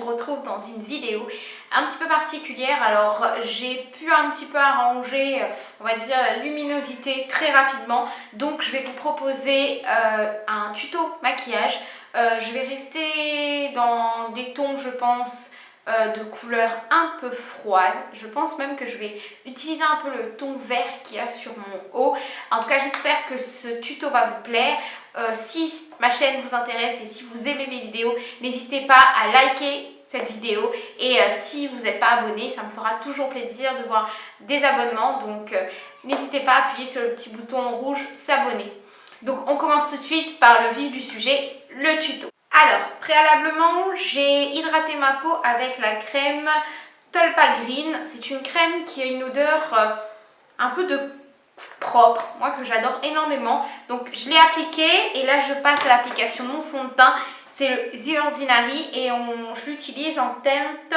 vous retrouve dans une vidéo un petit peu particulière. Alors j'ai pu un petit peu arranger, on va dire, la luminosité très rapidement. Donc je vais vous proposer un tuto maquillage. Je vais rester dans des tons, je pense, de couleur un peu froide. Je pense même que je vais utiliser un peu le ton vert qu'il y a sur mon haut. En tout cas, j'espère que ce tuto va vous plaire. Si ma chaîne vous intéresse et si vous aimez mes vidéos, n'hésitez pas à liker cette vidéo. Et si vous n'êtes pas abonné, ça me fera toujours plaisir de voir des abonnements. Donc n'hésitez pas à appuyer sur le petit bouton rouge s'abonner. Donc on commence tout de suite par le vif du sujet, le tuto. Alors, préalablement, j'ai hydraté ma peau avec la crème Tulpa Green. C'est une crème qui a une odeur un peu de propre, moi que j'adore énormément. Donc je l'ai appliquée et là je passe à l'application de mon fond de teint. C'est le The Ordinary et je l'utilise en teinte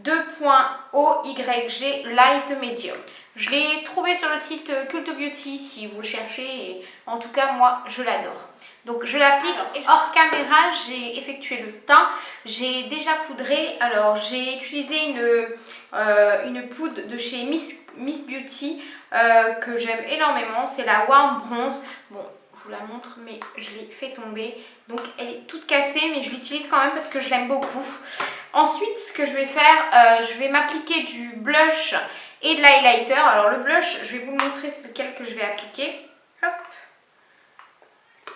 2.OYG Light Medium. Je l'ai trouvé sur le site Cult Beauty si vous le cherchez et en tout cas moi je l'adore. Donc je l'applique hors caméra, j'ai effectué le teint, j'ai déjà poudré. Alors j'ai utilisé une poudre de chez Miss Beauty que j'aime énormément, c'est la Warm Bronze. Bon, je vous la montre mais je l'ai fait tomber, donc elle est toute cassée mais je l'utilise quand même parce que je l'aime beaucoup. Ensuite ce que je vais faire, je vais m'appliquer du blush et de l'highlighter. Alors le blush, je vais vous le montrer, c'est lequel que je vais appliquer. Hop.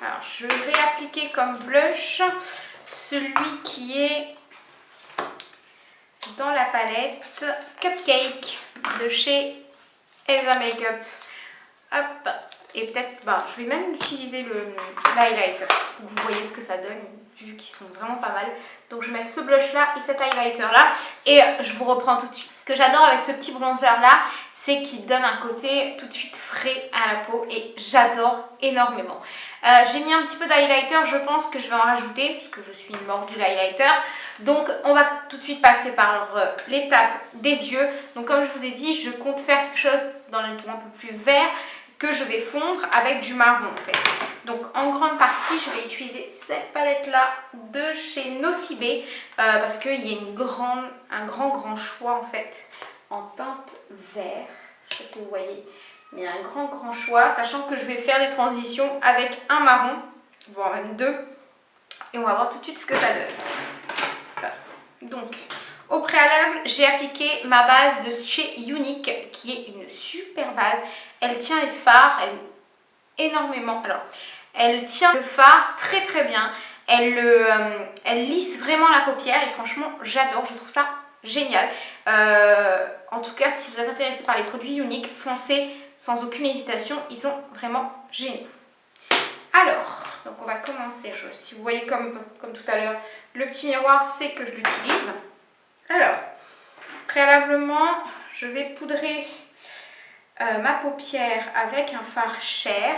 Alors je vais appliquer comme blush celui qui est dans la palette Cupcake de chez Elsa Makeup. Hop. Et peut-être, je vais même utiliser l'highlighter pour que vous voyez ce que ça donne, vu qu'ils sont vraiment pas mal. Donc je vais mettre ce blush là et cet highlighter là et je vous reprends tout de suite. Ce que j'adore avec ce petit bronzer là, c'est qu'il donne un côté tout de suite frais à la peau et j'adore énormément. J'ai mis un petit peu d'highlighter, je pense que je vais en rajouter parce que je suis une mordue d'highlighter. Donc on va tout de suite passer par l'étape des yeux. Donc comme je vous ai dit, je compte faire quelque chose dans les tons un peu plus verts que je vais fondre avec du marron en fait. Donc en grande partie je vais utiliser cette palette là de chez Nocibé parce qu'il y a un grand choix en fait en teinte vert. Je sais pas si vous voyez, mais il y a un grand choix, sachant que je vais faire des transitions avec un marron, voire même deux, et on va voir tout de suite ce que ça donne. Voilà. Donc au préalable, j'ai appliqué ma base de chez Unique, qui est une super base. Elle tient les fards, énormément. Alors, elle tient le fard très bien. Elle lisse vraiment la paupière et franchement, j'adore. Je trouve ça génial. En tout cas, si vous êtes intéressé par les produits Unique, foncez sans aucune hésitation. Ils sont vraiment géniaux. Alors, donc on va commencer. Si vous voyez comme tout à l'heure, le petit miroir, c'est que je l'utilise. Alors, préalablement, je vais poudrer ma paupière avec un fard Cher,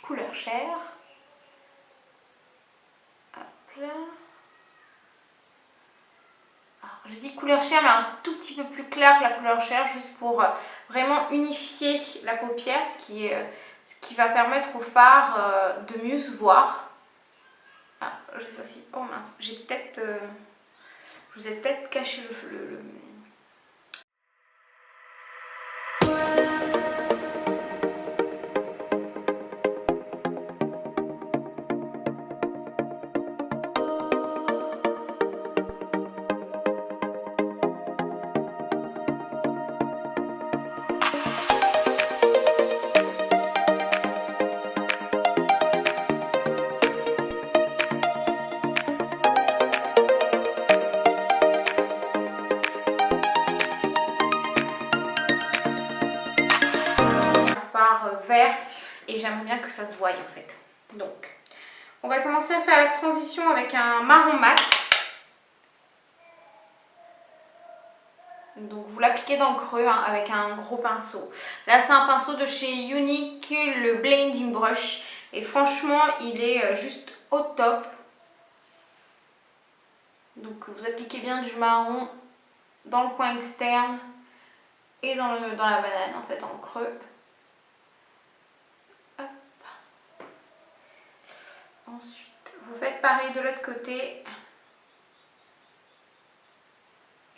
couleur Cher. Hop là. Alors, je dis couleur Cher, mais un tout petit peu plus clair que la couleur Cher, juste pour vraiment unifier la paupière, ce qui va permettre au fard de mieux se voir. Ah, je sais pas si... Oh mince, j'ai peut-être... je vous ai peut-être caché le... vert et j'aimerais bien que ça se voie en fait. Donc on va commencer à faire la transition avec un marron mat. Donc vous l'appliquez dans le creux hein, avec un gros pinceau. Là c'est un pinceau de chez Unique, le Blending Brush, et franchement il est juste au top. Donc vous appliquez bien du marron dans le coin externe et dans la banane en fait en creux. Hop. Ensuite vous faites pareil de l'autre côté.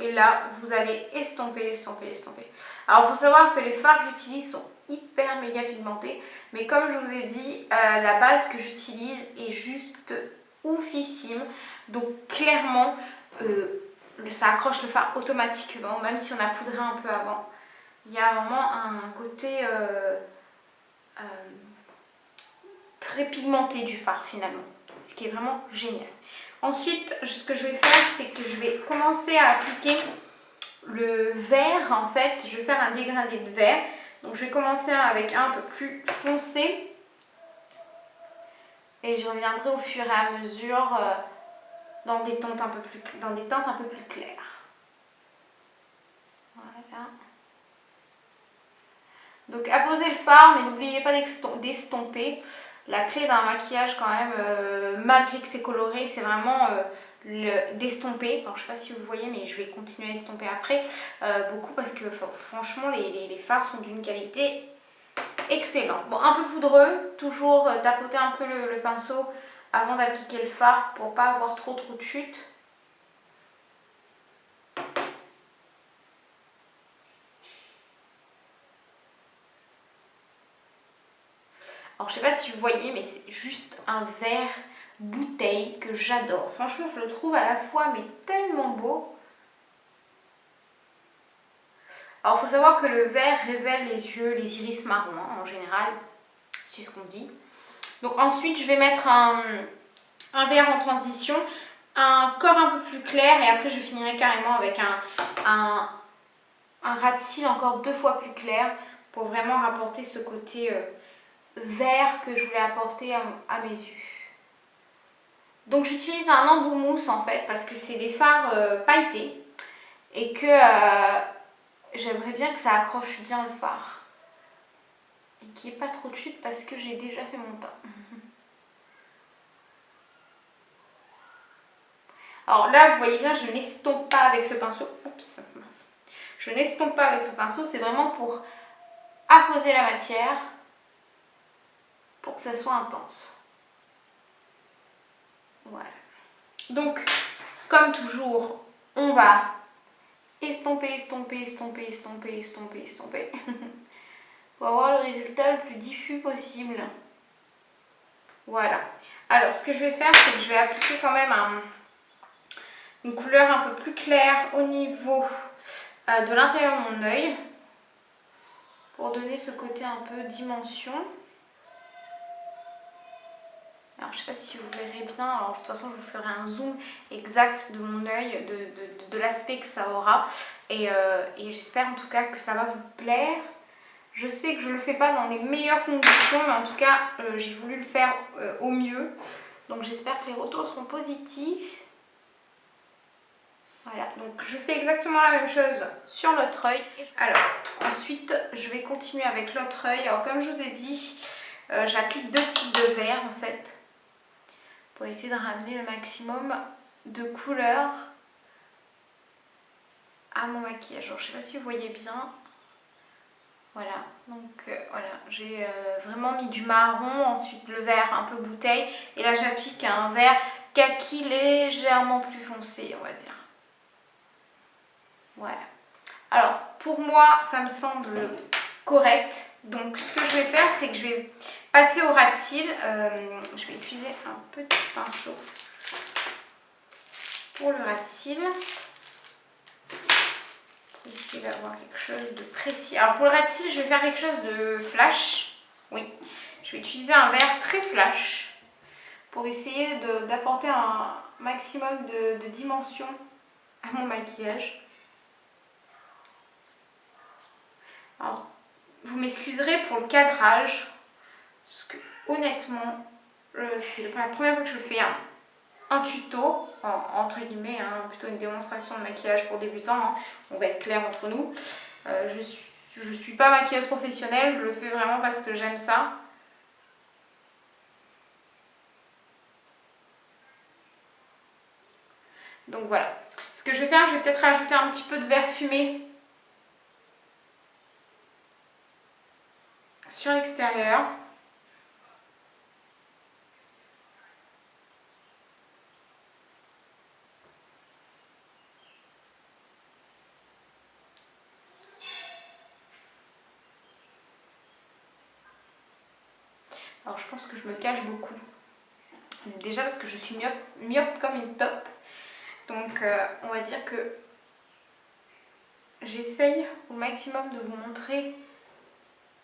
Et là, vous allez estomper, estomper, estomper. Alors, il faut savoir que les fards que j'utilise sont hyper méga pigmentés. Mais comme je vous ai dit, la base que j'utilise est juste oufissime. Donc, clairement, ça accroche le fard automatiquement, même si on a poudré un peu avant. Il y a vraiment un côté très pigmenté du fard finalement, ce qui est vraiment génial. Ensuite, ce que je vais faire, c'est que je vais commencer à appliquer le vert. En fait, je vais faire un dégradé de vert. Donc je vais commencer avec un peu plus foncé et je reviendrai au fur et à mesure dans des teintes un peu plus claires. Voilà. Donc apposez le fard, mais n'oubliez pas d'estomper. La clé d'un maquillage quand même, malgré que c'est coloré, c'est vraiment d'estomper. Alors je ne sais pas si vous voyez, mais je vais continuer à estomper après beaucoup parce que franchement les fards sont d'une qualité excellente. Bon, un peu poudreux, toujours tapoter un peu le pinceau avant d'appliquer le fard pour pas avoir trop de chute. Alors je sais pas si vous voyez, mais c'est juste un vert bouteille que j'adore. Franchement, je le trouve à la fois mais tellement beau. Alors il faut savoir que le vert révèle les yeux, les iris marrons hein, en général, c'est ce qu'on dit. Donc ensuite je vais mettre un vert en transition, un corps un peu plus clair et après je finirai carrément avec un ras de cils encore 2 fois plus clair pour vraiment rapporter ce côté vert que je voulais apporter à mes yeux. Donc j'utilise un embout mousse en fait parce que c'est des fards pailletés et que j'aimerais bien que ça accroche bien le fard et qu'il n'y ait pas trop de chute parce que j'ai déjà fait mon teint. Alors là vous voyez bien, je n'estompe pas avec ce pinceau. Oups, mince. Je n'estompe pas avec ce pinceau, c'est vraiment pour apposer la matière pour que ça soit intense. Voilà. Donc, comme toujours, on va estomper, estomper, estomper, estomper, estomper, estomper. Pour avoir le résultat le plus diffus possible. Voilà. Alors, ce que je vais faire, c'est que je vais appliquer quand même une couleur un peu plus claire au niveau de l'intérieur de mon œil pour donner ce côté un peu dimension. Alors je ne sais pas si vous verrez bien, alors de toute façon je vous ferai un zoom exact de mon œil, de l'aspect que ça aura et j'espère en tout cas que ça va vous plaire. Je sais que je ne le fais pas dans les meilleures conditions mais en tout cas j'ai voulu le faire au mieux. Donc j'espère que les retours seront positifs. Voilà, donc je fais exactement la même chose sur l'autre œil. Alors ensuite je vais continuer avec l'autre œil. Alors comme je vous ai dit, j'applique 2 types de verre en fait, pour essayer de ramener le maximum de couleurs à mon maquillage. Alors, je ne sais pas si vous voyez bien. Voilà, donc voilà, j'ai vraiment mis du marron, ensuite le vert un peu bouteille, et là j'applique un vert kaki légèrement plus foncé, on va dire. Voilà. Alors, pour moi, ça me semble correct. Donc, ce que je vais faire, c'est que je vais passer au ras de cils. Je vais utiliser un petit pinceau pour le ras de cils. Pour essayer d'avoir quelque chose de précis. Alors, pour le ras de cils, je vais faire quelque chose de flash. Oui, je vais utiliser un vert très flash pour essayer d'apporter un maximum de dimension à mon maquillage. Alors, vous m'excuserez pour le cadrage, parce que honnêtement, c'est la première fois que je fais un tuto, entre guillemets, hein, plutôt une démonstration de maquillage pour débutants, hein, on va être clair entre nous. Je suis pas maquilleuse professionnelle, je le fais vraiment parce que j'aime ça. Donc voilà. Ce que je vais faire, je vais peut-être rajouter un petit peu de vert fumé sur l'extérieur. Alors je pense que je me cache beaucoup. Déjà parce que je suis myope comme une top. Donc on va dire que j'essaye au maximum de vous montrer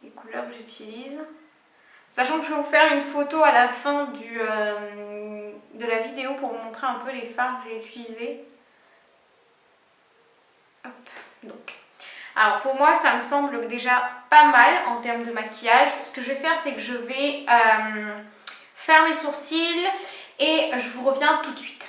les couleurs que j'utilise. Sachant que je vais vous faire une photo à la fin de la vidéo pour vous montrer un peu les fards que j'ai utilisés. Hop, donc. Alors pour moi ça me semble déjà pas mal en termes de maquillage. Ce que je vais faire c'est que je vais faire mes sourcils et je vous reviens tout de suite.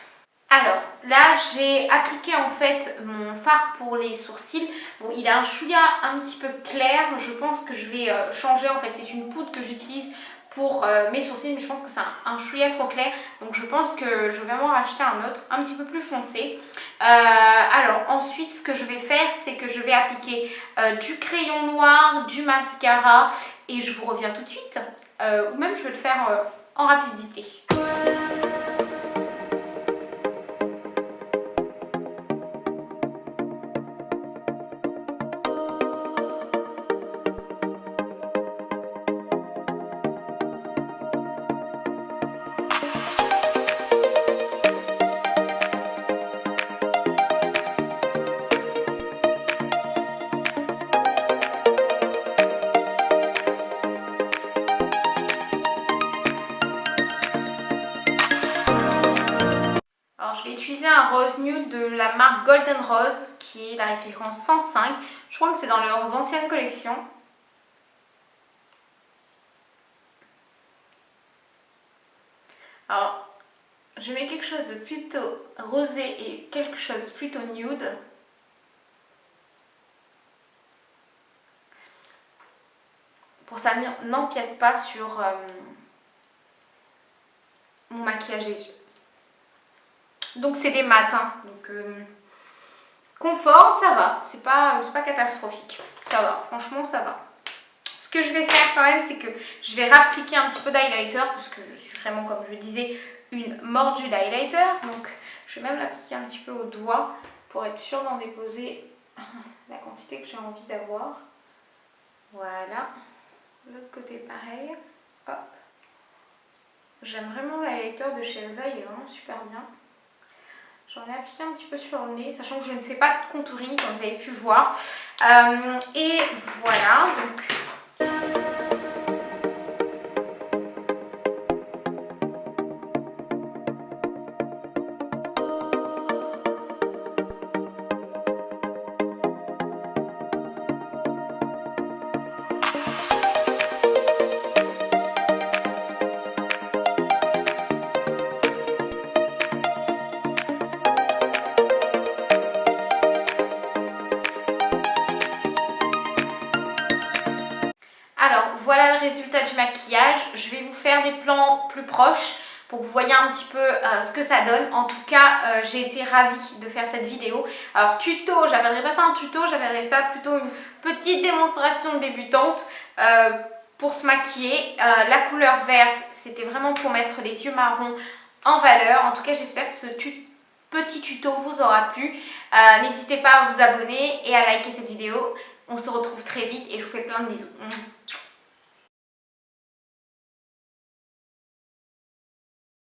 Alors là j'ai appliqué en fait mon fard pour les sourcils. Bon, il a un chouïa un petit peu clair, je pense que je vais changer. En fait c'est une poudre que j'utilise pour mes sourcils, mais je pense que c'est un chouïa trop clair, donc je pense que je vais vraiment racheter un autre un petit peu plus foncé. Alors ensuite ce que je vais faire c'est que je vais appliquer du crayon noir, du mascara et je vous reviens tout de suite, ou même je vais le faire en rapidité. Je vais utiliser un rose nude de la marque Golden Rose qui est la référence 105. Je crois que c'est dans leurs anciennes collections. Alors, je mets quelque chose de plutôt rosé et quelque chose de plutôt nude. Pour ça n'empiète pas sur mon maquillage des yeux. Donc c'est des matins, donc confort, ça va, c'est pas catastrophique, ça va, franchement ça va. Ce que je vais faire quand même, c'est que je vais réappliquer un petit peu d'highlighter, parce que je suis vraiment, comme je le disais, une mordue d'highlighter. Donc je vais même l'appliquer un petit peu au doigt, pour être sûre d'en déposer la quantité que j'ai envie d'avoir. Voilà, l'autre côté pareil, hop. J'aime vraiment l'highlighter de chez Elsa, il est vraiment super bien. J'en ai appliqué un petit peu sur le nez, sachant que je ne fais pas de contouring comme vous avez pu voir. Et voilà, donc... Alors voilà le résultat du maquillage. Je vais vous faire des plans plus proches pour que vous voyez un petit peu ce que ça donne. En tout cas, j'ai été ravie de faire cette vidéo. Alors tuto, j'appellerais pas ça un tuto, j'appellerais ça plutôt une petite démonstration débutante pour se maquiller. La couleur verte, c'était vraiment pour mettre les yeux marrons en valeur. En tout cas, j'espère que ce petit tuto vous aura plu. N'hésitez pas à vous abonner et à liker cette vidéo. On se retrouve très vite et je vous fais plein de bisous.